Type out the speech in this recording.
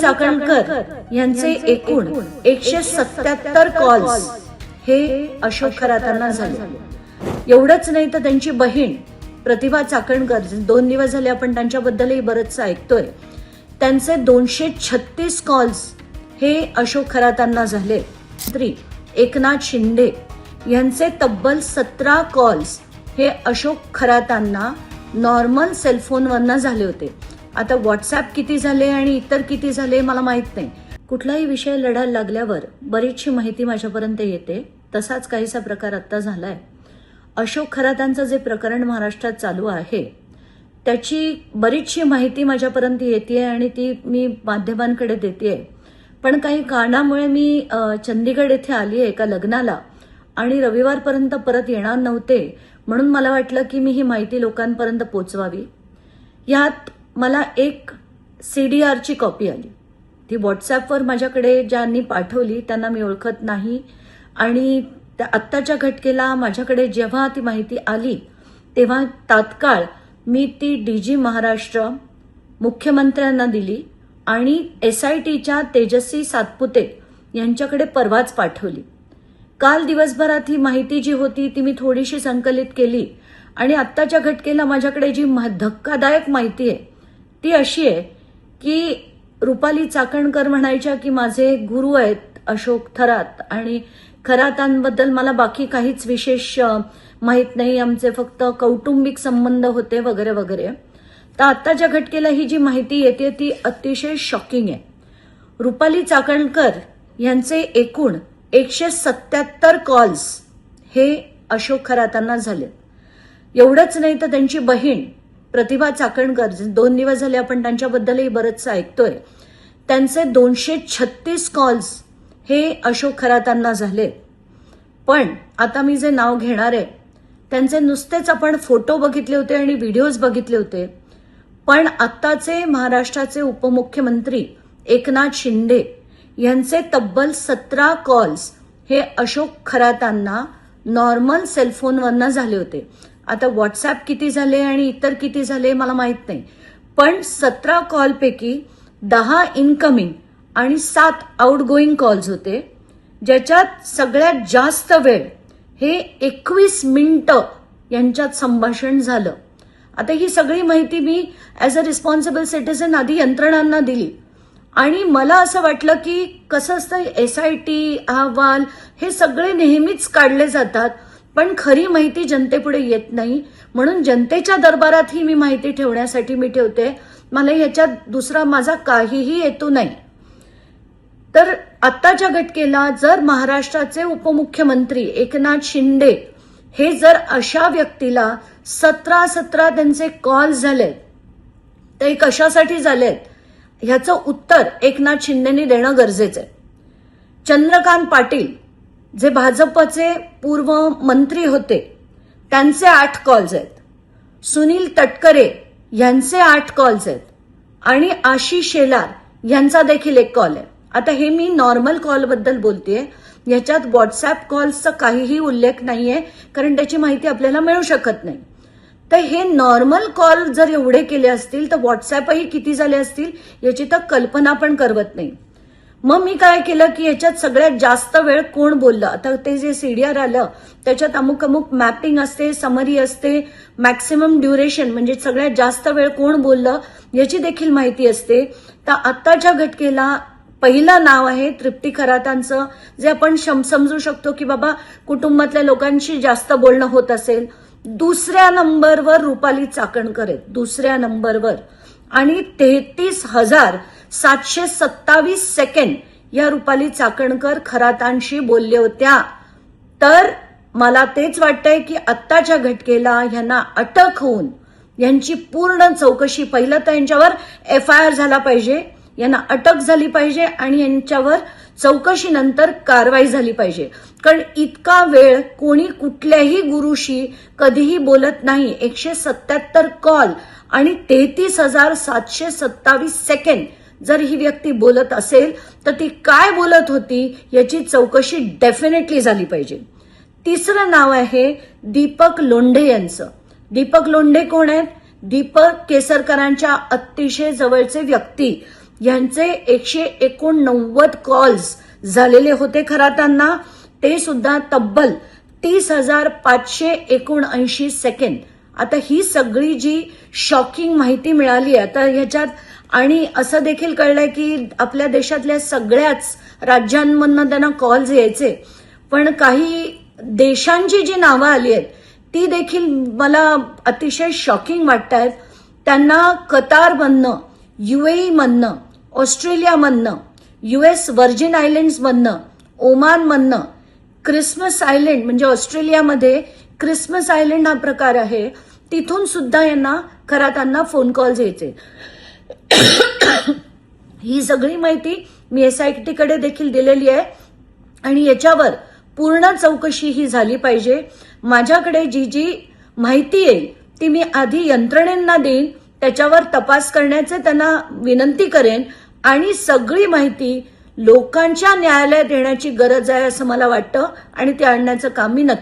चाकणकर यांचे एकूण 177 कॉल्स हे अशोक खरातांना झाले। एवढंच नाही तर त्यांची बहीण प्रतिभा चाकणकर, 2 दिवस झाले आपण त्यांच्याबद्दलही बरंच ऐकतोय, त्यांचे 236 कॉल्स हे अशोक खरातांना झाले। मंत्री एकनाथ शिंदे यांचे तब्बल 17 कॉल्स हे अशोक खरातांना नॉर्मल सेलफोनवरनं झाले होते। आता व्हॉट्सअप किती झाले आणि इतर किती झाले मला माहित नाही। कुठलाही विषय लढायला लागल्यावर बरीचशी माहिती माझ्यापर्यंत येते, तसाच काहीसा प्रकार आता झालाय। अशोक खरातांचं जे प्रकरण महाराष्ट्रात चालू आहे त्याची बरीचशी माहिती माझ्यापर्यंत येते आणि ती मी माध्यमांकडे देते, पण काही कारणामुळे मी चंदीगड येथे आली एका लग्नाला आणि रविवारपर्यंत परत येणार नव्हते, म्हणून मला वाटलं की मी ही माहिती लोकांपर्यंत पोचवावी। यात मला एक CDRची कॉपी आली, ती व्हॉट्सअपवर माझ्याकडे ज्यांनी पाठवली त्यांना मी ओळखत नाही आणि आत्ताच्या घटकेला माझ्याकडे जेव्हा ती माहिती आली तेव्हा तात्काळ मी ती DG महाराष्ट्र मुख्यमंत्र्यांना दिली आणि SITच्या तेजस्वी सातपुते यांच्याकडे परवाच पाठवली। काल दिवसभरात ही माहिती जी होती ती मी थोडीशी संकलित केली आणि आत्ताच्या घटकेला माझ्याकडे जी धक्कादायक माहिती आहे ती अशी आहे की रुपाली चाकणकर म्हणायच्या की माझे गुरु आहेत अशोक खरात आणि खरातांबद्दल मला बाकी काहीच विशेष माहित नाही, आमचे फक्त कौटुंबिक संबंध होते वगैरे वगैरे। तर आत्ताच्या घटकेला ही जी माहिती येते ती अतिशय शॉकिंग आहे। रुपाली चाकणकर यांचे एकूण 177 कॉल्स हे अशोक खरातांना झाले। एवढंच नाही तर त्यांची बहीण प्रतिभा चाकणकर, 2 दिवस झाले आपण त्यांच्याबद्दलही बरंच ऐकतोय, त्यांचे 236 कॉल्स हे अशोक खरातांना झाले। पण आता मी जे नाव घेणार आहे त्यांचे नुसतेच आपण फोटो बघितले होते आणि व्हिडिओज बघितले होते, पण आत्ताचे महाराष्ट्राचे उपमुख्यमंत्री एकनाथ शिंदे यांचे तब्बल 17 कॉल्स हे अशोक खरातांना नॉर्मल सेलफोनवरनं झाले होते। आता व्हॉट्सअप किती झाले आणि इतर किती झाले मला माहित नाही, पण 17 कॉलपैकी 10 इनकमिंग आणि 7 आउटगोईंग कॉल्स होते, ज्याच्यात सगळ्यात जास्त वेळ हे 21 मिनिटं यांच्यात संभाषण झालं। आता ही सगळी माहिती मी ॲज अ रिस्पॉन्सिबल सिटिझन आधी यंत्रणांना दिली आणि मला असं वाटलं की कसं असतं SIT अहवाल हे सगळे नेहमीच काढले जातात, पण खरी माहिती जनतेपुढे येत नाही, म्हणून जनतेच्या दरबारात ही मी माहिती ठेवण्यासाठी मी ठेवते। मला ह्याच्यात दुसरा माझा काहीही हेतू नाही। तर आत्ताच्या घटकेला जर महाराष्ट्राचे उपमुख्यमंत्री एकनाथ शिंदे हे जर अशा व्यक्तीला 17 त्यांचे कॉल झालेत तर हे कशासाठी झालेत ह्याचं उत्तर एकनाथ शिंदेनी देणं गरजेचं आहे। चंद्रकांत पाटील जे भाजपचे पूर्व मंत्री होते त्यांचे 8 कॉल्स आहेत, सुनील तटकरे यांचे 8 कॉल्स आहेत आणि आशिष शेलार यांचा देखील 1 कॉल आहे। आता हे मी नॉर्मल कॉल बद्दल बोलतेय, याच्यात व्हॉट्सअप कॉल्सचा काहीही उल्लेख नाहीये कारण त्याची माहिती आपल्याला मिळू शकत नाही। तर हे नॉर्मल कॉल जर एवढे केले असतील तर व्हॉट्सअपही किती झाले असतील याची तर कल्पना पण करवत नाही। मग मी काय केलं की याच्यात सगळ्यात जास्त वेळ कोण बोललं, आता ते जे CDR आलं त्याच्यात अमुक अमुक मॅपिंग असते, समरी असते, मॅक्सिमम ड्युरेशन म्हणजे सगळ्यात जास्त वेळ कोण बोललं याची देखील माहिती असते। तर आत्ताच्या घटकेला पहिलं नाव आहे तृप्ती खरातांचं, जे आपण समजू शकतो की बाबा कुटुंबातल्या लोकांशी जास्त बोलणं होत असेल। दुसऱ्या नंबरवर रुपाली चाकणकर आहेत, दुसऱ्या नंबरवर, आणि 33,727 सेकंड या रुपाली चाकणकर खरातांशी बोलले होत्या। तर मला तेच वाटतंय की आत्ताच्या घटकेला यांना अटक होऊन यांची पूर्ण चौकशी, पहिलं तर यांच्यावर FIR झाला पाहिजे, यांना अटक झाली पाहिजे आणि यांच्यावर चौकशीनंतर कारवाई झाली पाहिजे, कारण इतका वेळ कोणी कुठल्याही गुरुशी कधीही बोलत नाही। 177 कॉल आणि 33,727 सेकंड जर ही व्यक्ती बोलत असेल तर ती काय बोलत होती याची चौकशी डेफिनेटली झाली पाहिजे। तिसरं नाव आहे दीपक लोंढे यांचं। दीपक लोंढे कोण आहेत? दीपक केसरकरांच्या अतिशय जवळचे व्यक्ती, यांचे 189 कॉल्स झालेले होते खरातांना, ते सुद्धा तब्बल 30,579 सेकंड. आता ही सगळी जी शॉकिंग माहिती मिळाली आहे आता ह्याच्यात, आणि असं देखील कळलंय की आपल्या देशातल्या सगळ्याच राज्यांमधनं त्यांना कॉल्स यायचे, पण काही देशांची जी नावं आली आहेत ती देखील मला अतिशय शॉकिंग वाटतायत. त्यांना कतारमधनं, UAE मधनं, ऑस्ट्रेलियामधनं, US व्हर्जिन आयलँड्समधनं, ओमानमधनं, क्रिसमस आयलंड म्हणजे ऑस्ट्रेलियामध्ये क्रिसमस आयलंड हा प्रकार आहे, तिथून सुद्धा यांना खरातांना फोन कॉल्स यायचे. ही सगळी माहिती मी SIT कडे देखील दिलेली आहे आणि याच्यावर पूर्ण चौकशी ही झाली पाहिजे. माझ्याकडे जी जी माहिती येईल ती मी आधी यंत्रणेंना देईन, त्याच्यावर तपास करण्याचे त्यांना विनंती करेन आणि सगळी माहिती लोकांच्या न्यायालयात येण्याची गरज आहे असं मला वाटतं आणि ते आणण्याचं काम मी नक्की